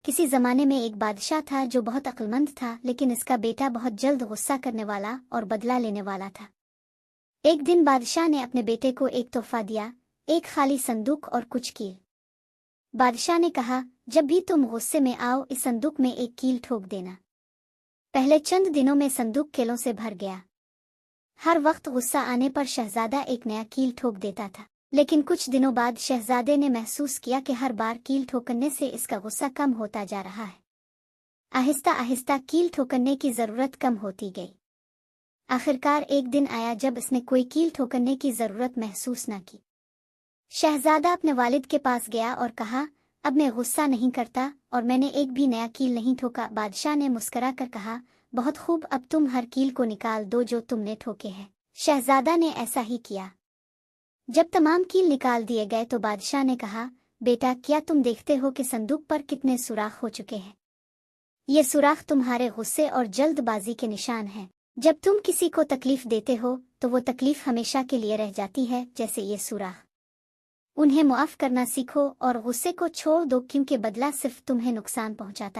کسی زمانے میں ایک بادشاہ تھا جو بہت عقلمند تھا، لیکن اس کا بیٹا بہت جلد غصہ کرنے والا اور بدلہ لینے والا تھا۔ ایک دن بادشاہ نے اپنے بیٹے کو ایک تحفہ دیا، ایک خالی صندوق اور کچھ کیل۔ بادشاہ نے کہا، جب بھی تم غصے میں آؤ اس صندوق میں ایک کیل ٹھوک دینا۔ پہلے چند دنوں میں صندوق کیلوں سے بھر گیا۔ ہر وقت غصہ آنے پر شہزادہ ایک نیا کیل ٹھوک دیتا تھا، لیکن کچھ دنوں بعد شہزادے نے محسوس کیا کہ ہر بار کیل ٹھوکنے سے اس کا غصہ کم ہوتا جا رہا ہے۔ آہستہ آہستہ کیل ٹھوکنے کی ضرورت کم ہوتی گئی۔ آخرکار ایک دن آیا جب اس نے کوئی کیل ٹھوکنے کی ضرورت محسوس نہ کی۔ شہزادہ اپنے والد کے پاس گیا اور کہا، اب میں غصہ نہیں کرتا اور میں نے ایک بھی نیا کیل نہیں ٹھوکا۔ بادشاہ نے مسکرا کر کہا، بہت خوب، اب تم ہر کیل کو نکال دو جو تم نے ٹھوکے ہیں۔ شہزادہ نے ایسا ہی کیا۔ جب تمام کیل نکال دیے گئے تو بادشاہ نے کہا، بیٹا، کیا تم دیکھتے ہو کہ صندوق پر کتنے سوراخ ہو چکے ہیں؟ یہ سوراخ تمہارے غصے اور جلد بازی کے نشان ہیں۔ جب تم کسی کو تکلیف دیتے ہو تو وہ تکلیف ہمیشہ کے لیے رہ جاتی ہے، جیسے یہ سوراخ۔ انہیں معاف کرنا سیکھو اور غصے کو چھوڑ دو، کیونکہ بدلہ صرف تمہیں نقصان پہنچاتا ہے۔